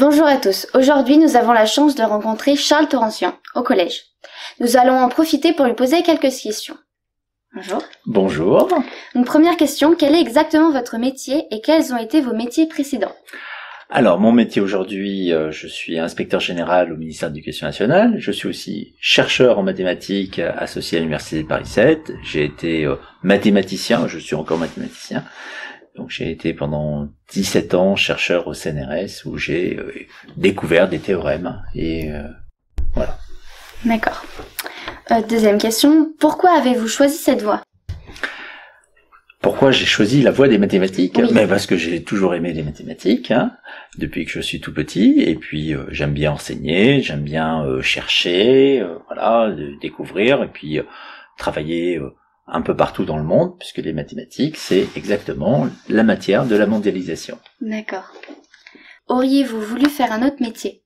Bonjour à tous. Aujourd'hui, nous avons la chance de rencontrer Charles Torancian au collège. Nous allons en profiter pour lui poser quelques questions. Bonjour. Bonjour. Une première question, quel est exactement votre métier et quels ont été vos métiers précédents? Alors, mon métier aujourd'hui, je suis inspecteur général au ministère de l'Éducation nationale. Je suis aussi chercheur en mathématiques associé à l'Université de Paris 7. J'ai été mathématicien, je suis encore mathématicien. Donc j'ai été pendant 17 ans chercheur au CNRS où j'ai découvert des théorèmes et voilà. D'accord. Deuxième question, pourquoi avez-vous choisi cette voie? Pourquoi j'ai choisi la voie des mathématiques? Oui. Mais parce que j'ai toujours aimé les mathématiques, depuis que je suis tout petit, et puis j'aime bien enseigner, j'aime bien chercher, voilà, découvrir, et puis travailler un peu partout dans le monde, puisque les mathématiques, c'est exactement la matière de la mondialisation. D'accord. Auriez-vous voulu faire un autre métier?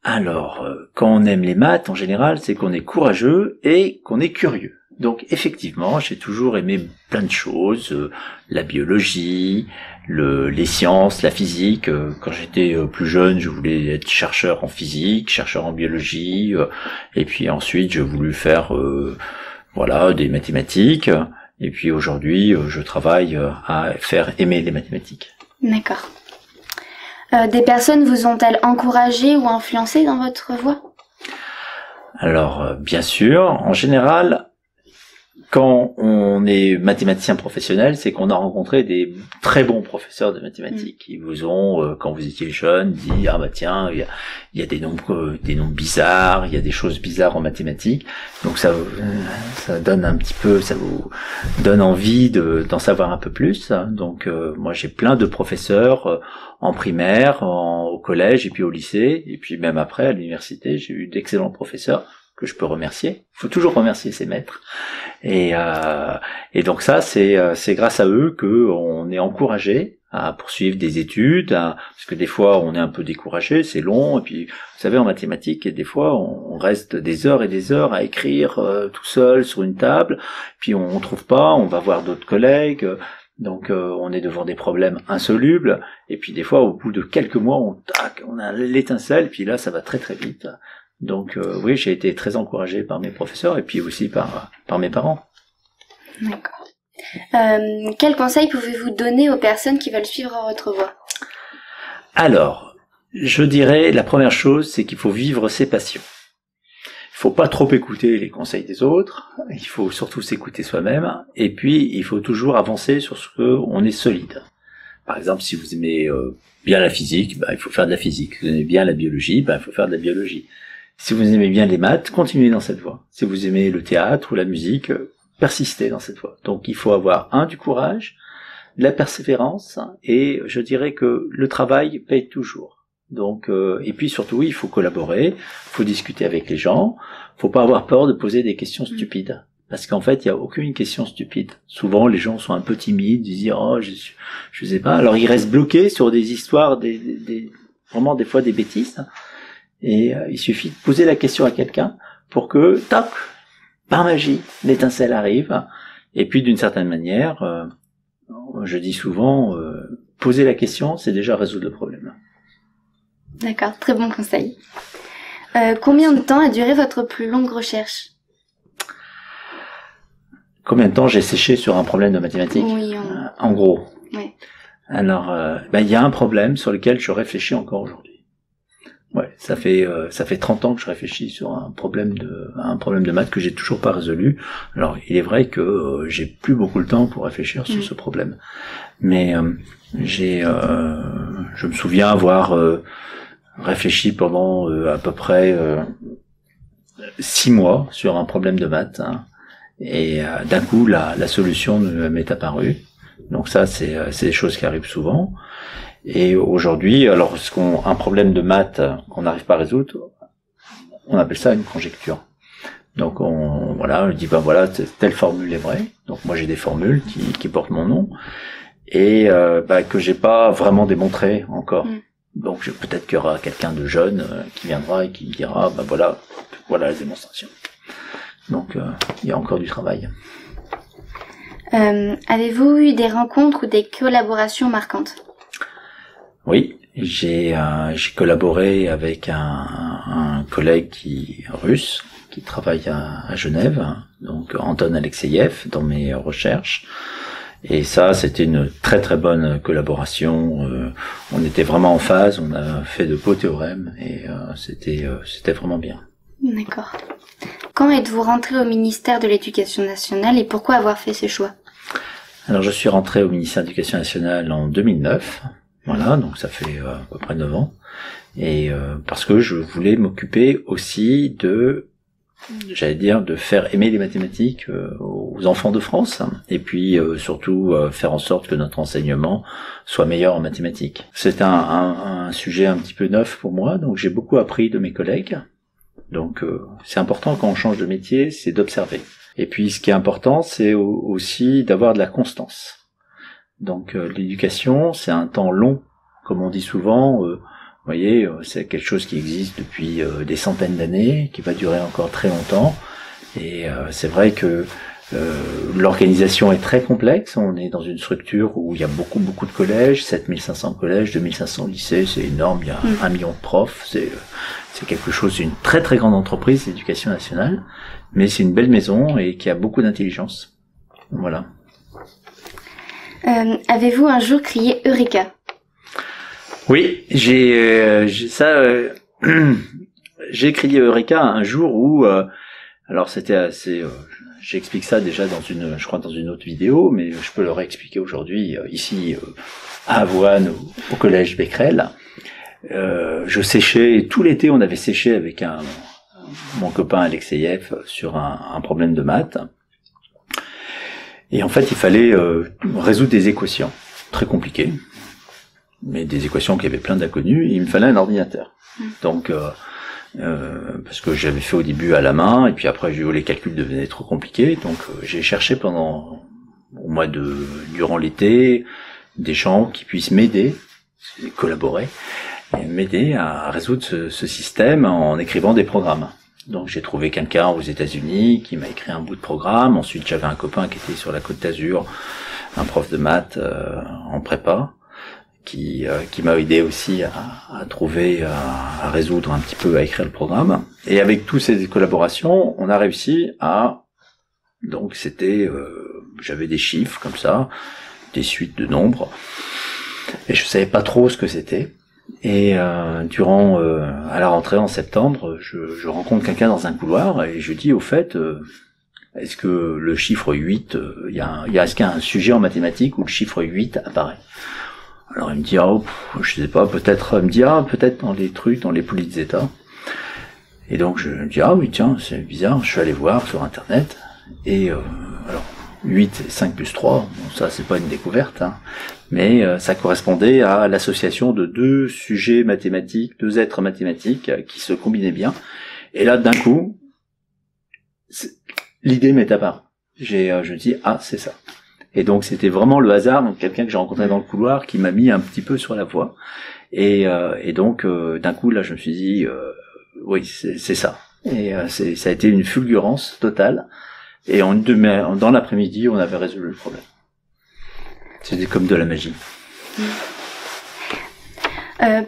Alors, quand on aime les maths, en général, c'est qu'on est courageux et qu'on est curieux. Donc, effectivement, j'ai toujours aimé plein de choses, la biologie, les sciences, la physique. Quand j'étais plus jeune, je voulais être chercheur en physique, chercheur en biologie, et puis ensuite, j'ai voulu faire voilà, des mathématiques, et puis aujourd'hui, je travaille à faire aimer les mathématiques. D'accord. Des personnes vous ont-elles encouragé ou influencé dans votre voie? Alors, bien sûr, en général, quand on est mathématicien professionnel, c'est qu'on a rencontré des très bons professeurs de mathématiques qui vous ont, quand vous étiez jeune, dit ah bah tiens, il y a des noms bizarres, il y a des choses bizarres en mathématiques. Donc ça donne un petit peu, ça vous donne envie d'en savoir un peu plus. Donc moi j'ai plein de professeurs en primaire, au collège et puis au lycée et puis même après à l'université, j'ai eu d'excellents professeurs que je peux remercier. Il faut toujours remercier ses maîtres. Et donc ça, c'est grâce à eux que on est encouragé à poursuivre des études, parce que des fois on est un peu découragé, c'est long, et puis vous savez en mathématiques, des fois on reste des heures et des heures à écrire tout seul sur une table, puis on trouve pas, on va voir d'autres collègues, donc on est devant des problèmes insolubles, et puis des fois au bout de quelques mois on a l'étincelle, puis là ça va très très vite. Donc oui, j'ai été très encouragé par mes professeurs et puis aussi par mes parents. D'accord. Quels conseils pouvez-vous donner aux personnes qui veulent suivre votre voie? Alors, je dirais la première chose, c'est qu'il faut vivre ses passions. Il faut pas trop écouter les conseils des autres, il faut surtout s'écouter soi-même, et puis il faut toujours avancer sur ce que on est solide. Par exemple, si vous aimez bien la physique, il faut faire de la physique. Si vous aimez bien la biologie, il faut faire de la biologie. Si vous aimez bien les maths, continuez dans cette voie. Si vous aimez le théâtre ou la musique, persistez dans cette voie. Donc il faut avoir du courage, de la persévérance, et je dirais que le travail paye toujours. Donc et puis surtout il faut collaborer, il faut discuter avec les gens, faut pas avoir peur de poser des questions stupides. Parce qu'en fait, il y a aucune question stupide. Souvent, les gens sont un peu timides, ils disent oh je sais pas. Alors ils restent bloqués sur des histoires, vraiment des fois des bêtises. Et il suffit de poser la question à quelqu'un pour que, tac, par magie, l'étincelle arrive. Et puis d'une certaine manière, je dis souvent, poser la question, c'est déjà résoudre le problème. D'accord, très bon conseil. Combien de temps a duré votre plus longue recherche? Combien de temps j'ai séché sur un problème de mathématiques? Oui, en gros. Ouais. Alors, il y a un problème sur lequel je réfléchis encore aujourd'hui. Ouais, ça fait 30 ans que je réfléchis sur un problème de maths que j'ai toujours pas résolu. Alors, il est vrai que j'ai plus beaucoup le temps pour réfléchir sur ce problème. Mais je me souviens avoir réfléchi pendant à peu près 6 mois sur un problème de maths, et d'un coup la solution m'est apparue. Donc ça c'est des choses qui arrivent souvent. Et aujourd'hui, alors un problème de maths qu'on n'arrive pas à résoudre, on appelle ça une conjecture. Donc on dit voilà, telle formule est vraie. Donc moi j'ai des formules qui portent mon nom et que j'ai pas vraiment démontré encore. Donc peut-être qu'il y aura quelqu'un de jeune qui viendra et qui me dira voilà la démonstration. Donc il y a encore du travail. Avez-vous eu des rencontres ou des collaborations marquantes? Oui, J'ai collaboré avec un collègue russe qui travaille à Genève, donc Anton Alexeyev, dans mes recherches. Et ça, c'était une très très bonne collaboration. On était vraiment en phase, on a fait de beaux théorèmes et c'était vraiment bien. D'accord. Quand êtes-vous rentré au ministère de l'Éducation nationale et pourquoi avoir fait ce choix? Alors je suis rentré au ministère de l'Éducation nationale en 2009. Voilà, donc ça fait à peu près 9 ans. Et parce que je voulais m'occuper aussi de faire aimer les mathématiques aux enfants de France, et puis surtout faire en sorte que notre enseignement soit meilleur en mathématiques. C'est un sujet un petit peu neuf pour moi, donc j'ai beaucoup appris de mes collègues. Donc c'est important quand on change de métier, c'est d'observer. Et puis ce qui est important, c'est aussi d'avoir de la constance. Donc l'éducation, c'est un temps long, comme on dit souvent. Vous voyez, c'est quelque chose qui existe depuis des centaines d'années, qui va durer encore très longtemps. Et c'est vrai que l'organisation est très complexe. On est dans une structure où il y a beaucoup de collèges, 7500 collèges, 2500 lycées, c'est énorme. Il y a 1 million de profs. C'est quelque chose, c'est une très très grande entreprise, l'éducation nationale. Mais c'est une belle maison et qui a beaucoup d'intelligence. Voilà. Avez-vous un jour crié Eureka? Oui, j'ai crié Eureka un jour où, alors c'était assez, j'explique ça déjà dans une autre vidéo, mais je peux le réexpliquer aujourd'hui ici à Avoine au collège Becquerel. Je séchais tout l'été, on avait séché avec mon copain Alexeyev sur un problème de maths, et en fait il fallait résoudre des équations très compliquées. Mais des équations qui avaient plein d'inconnus, et il me fallait un ordinateur. Donc, parce que j'avais fait au début à la main, et puis après les calculs devenaient trop compliqués, donc j'ai cherché durant l'été, des gens qui puissent m'aider, collaborer, et m'aider à résoudre ce système en écrivant des programmes. Donc j'ai trouvé quelqu'un aux États-Unis qui m'a écrit un bout de programme. Ensuite j'avais un copain qui était sur la Côte d'Azur, un prof de maths en prépa, qui m'a aidé aussi à résoudre un petit peu, à écrire le programme. Et avec toutes ces collaborations, on a réussi donc j'avais des chiffres comme ça, des suites de nombres, et je savais pas trop ce que c'était. Et à la rentrée en septembre, je rencontre quelqu'un dans un couloir et je dis, au fait, est-ce que le chiffre 8, est-ce qu'il y a un sujet en mathématiques où le chiffre 8 apparaît? Alors il me dit, je sais pas, peut-être dans les trucs, dans les polices d'État. Et donc je me dis, oui tiens, c'est bizarre, je suis allé voir sur internet, et alors 8 et 5 plus 3, bon, ça c'est pas une découverte, mais ça correspondait à l'association de deux sujets mathématiques, deux êtres mathématiques qui se combinaient bien. Et là d'un coup, l'idée m'est apparue. Je me dis, c'est ça. Et donc c'était vraiment le hasard, donc quelqu'un que j'ai rencontré dans le couloir qui m'a mis un petit peu sur la voie. Et donc d'un coup là je me suis dit oui c'est ça. Et ça a été une fulgurance totale. Et dans l'après-midi on avait résolu le problème. C'était comme de la magie.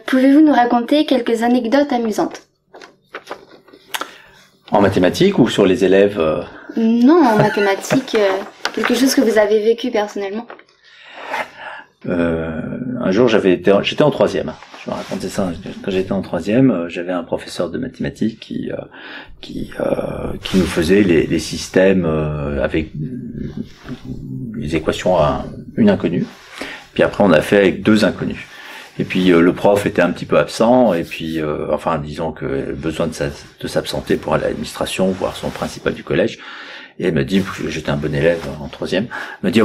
Pouvez-vous nous raconter quelques anecdotes amusantes? En mathématiques ou sur les élèves Non, en mathématiques. Quelque chose que vous avez vécu personnellement? Un jour, j'étais en troisième. Je me racontais ça. Quand j'étais en troisième, j'avais un professeur de mathématiques qui nous faisait les systèmes avec les équations à une inconnue. Puis après, on a fait avec deux inconnus. Et puis le prof était un petit peu absent, et puis disons que besoin de s'absenter pour aller à l'administration, voir son principal du collège. Et elle m'a dit, j'étais un bon élève en troisième, elle m'a dit,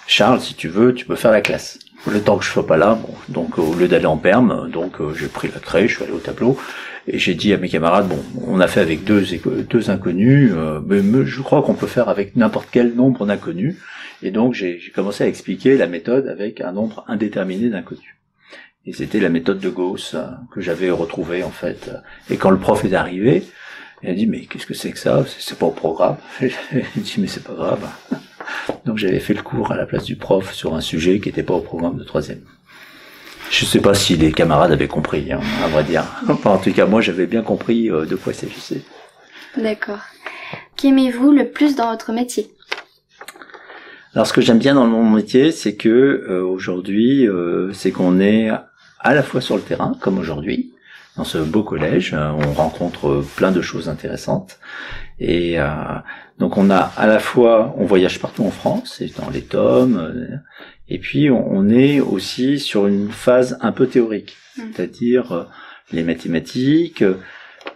Charles, si tu veux, tu peux faire la classe. Le temps que je sois pas là, donc au lieu d'aller en perm, j'ai pris la craie, je suis allé au tableau, et j'ai dit à mes camarades, on a fait avec deux inconnus, mais je crois qu'on peut faire avec n'importe quel nombre d'inconnus. Et donc j'ai commencé à expliquer la méthode avec un nombre indéterminé d'inconnus. Et c'était la méthode de Gauss que j'avais retrouvée en fait. Et quand le prof est arrivé, il a dit, mais qu'est-ce que c'est que ça? C'est pas au programme. J'ai dit, mais c'est pas grave. Donc j'avais fait le cours à la place du prof sur un sujet qui n'était pas au programme de troisième. Je sais pas si les camarades avaient compris, hein, à vrai dire. Enfin, en tout cas, moi, j'avais bien compris de quoi il s'agissait. D'accord. Qu'aimez-vous le plus dans votre métier? Alors, ce que j'aime bien dans mon métier, c'est que aujourd'hui, c'est qu'on est à la fois sur le terrain, comme aujourd'hui, dans ce beau collège, on rencontre plein de choses intéressantes. Et donc, on a à la fois, on voyage partout en France, et dans les tomes, et puis on est aussi sur une phase un peu théorique, c'est-à-dire les mathématiques,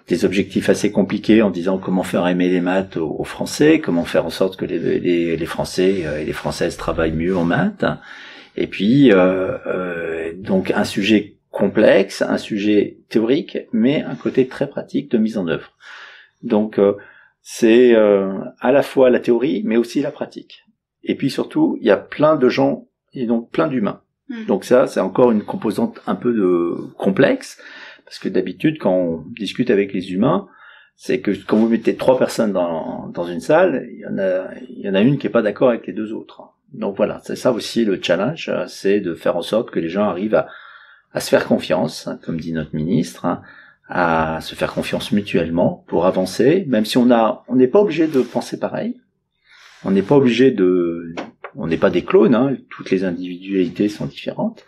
des objectifs assez compliqués en disant comment faire aimer les maths aux Français, comment faire en sorte que les Français et les Françaises travaillent mieux en maths, et puis donc un sujet complexe, un sujet théorique, mais un côté très pratique de mise en œuvre. Donc c'est à la fois la théorie, mais aussi la pratique. Et puis surtout, il y a plein de gens et donc plein d'humains. Donc ça, c'est encore une composante un peu complexe, parce que d'habitude, quand on discute avec les humains, c'est que quand vous mettez 3 personnes dans une salle, il y en a une qui est pas d'accord avec les 2 autres. Donc voilà, c'est ça aussi le challenge, c'est de faire en sorte que les gens arrivent à se faire confiance, comme dit notre ministre, à se faire confiance mutuellement pour avancer, même si on n'est pas obligé de penser pareil, on n'est pas obligé on n'est pas des clones, hein, toutes les individualités sont différentes,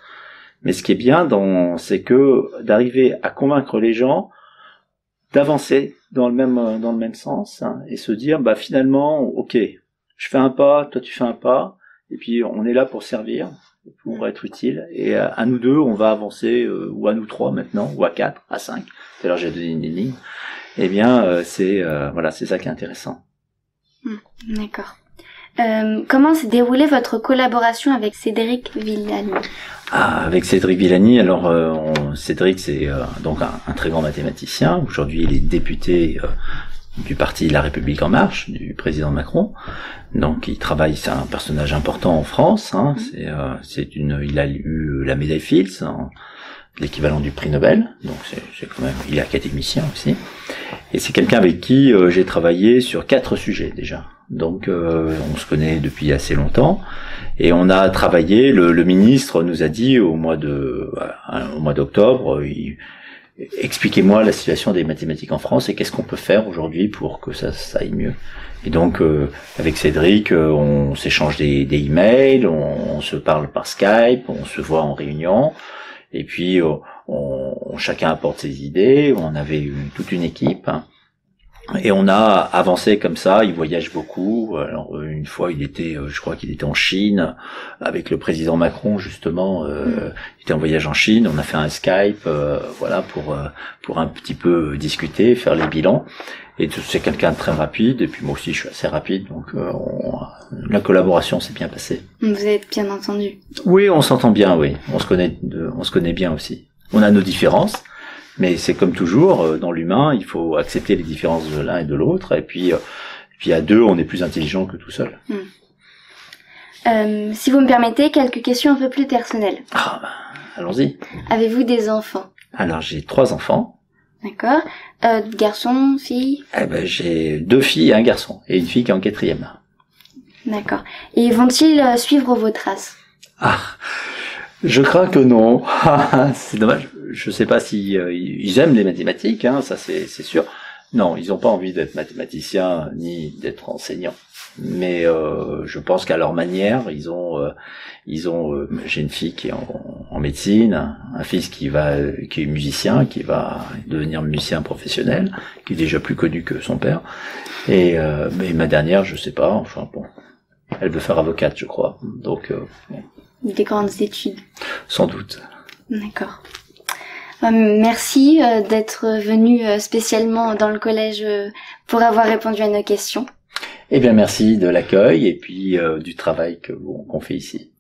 mais ce qui est bien c'est que d'arriver à convaincre les gens d'avancer dans le même sens, hein, et se dire, bah finalement, ok, je fais un pas, toi tu fais un pas, et puis on est là pour servir, pour être utile, et à nous 2, on va avancer, ou à nous 3 maintenant, ou à 4, à 5, tout à l'heure j'ai donné une ligne, eh bien c'est ça qui est intéressant. D'accord. Comment s'est déroulée votre collaboration avec Cédric Villani? Avec Cédric Villani, alors Cédric c'est donc un très grand mathématicien. Aujourd'hui, il est député du parti La République en Marche, du président Macron. Donc, il travaille, c'est un personnage important en France. Hein. Il a eu la médaille Fields, l'équivalent du prix Nobel. Donc, c'est quand même, il est académicien aussi. Et c'est quelqu'un avec qui j'ai travaillé sur 4 sujets déjà. Donc on se connaît depuis assez longtemps et on a travaillé. Le ministre nous a dit au mois d'octobre, expliquez-moi la situation des mathématiques en France et qu'est-ce qu'on peut faire aujourd'hui pour que ça aille mieux. Et donc avec Cédric, on s'échange des emails, on se parle par Skype, on se voit en réunion et puis chacun apporte ses idées. On avait toute une équipe. Hein. Et on a avancé comme ça, il voyage beaucoup. Alors une fois, je crois qu'il était en Chine avec le président Macron justement. Il était en voyage en Chine. On a fait un Skype, pour un petit peu discuter, faire les bilans. Et c'est quelqu'un de très rapide. Et puis moi aussi, je suis assez rapide, donc la collaboration s'est bien passée. Vous êtes bien entendu? Oui, on s'entend bien. Oui, on se connaît bien aussi. On a nos différences. Mais c'est comme toujours, dans l'humain, il faut accepter les différences de l'un et de l'autre, et puis à 2, on est plus intelligent que tout seul. Si vous me permettez, quelques questions un peu plus personnelles. Allons-y. Avez-vous des enfants? Alors, j'ai 3 enfants. D'accord. Garçons, filles? J'ai 2 filles et un garçon, et une fille qui est en 4e. D'accord. Et vont-ils suivre vos traces? Je crains que non. C'est dommage. Je sais pas si ils aiment les mathématiques, hein, ça c'est sûr. Non, ils ont pas envie d'être mathématiciens ni d'être enseignants. Mais je pense qu'à leur manière, ils ont. J'ai une fille qui est en médecine, un fils qui est musicien, qui va devenir musicien professionnel, qui est déjà plus connu que son père. Et mais ma dernière, je sais pas. Enfin bon, elle veut faire avocate, je crois. Donc. Des grandes études. Sans doute. D'accord. Merci d'être venu spécialement dans le collège pour avoir répondu à nos questions. Eh bien, merci de l'accueil et puis du travail qu'on fait ici.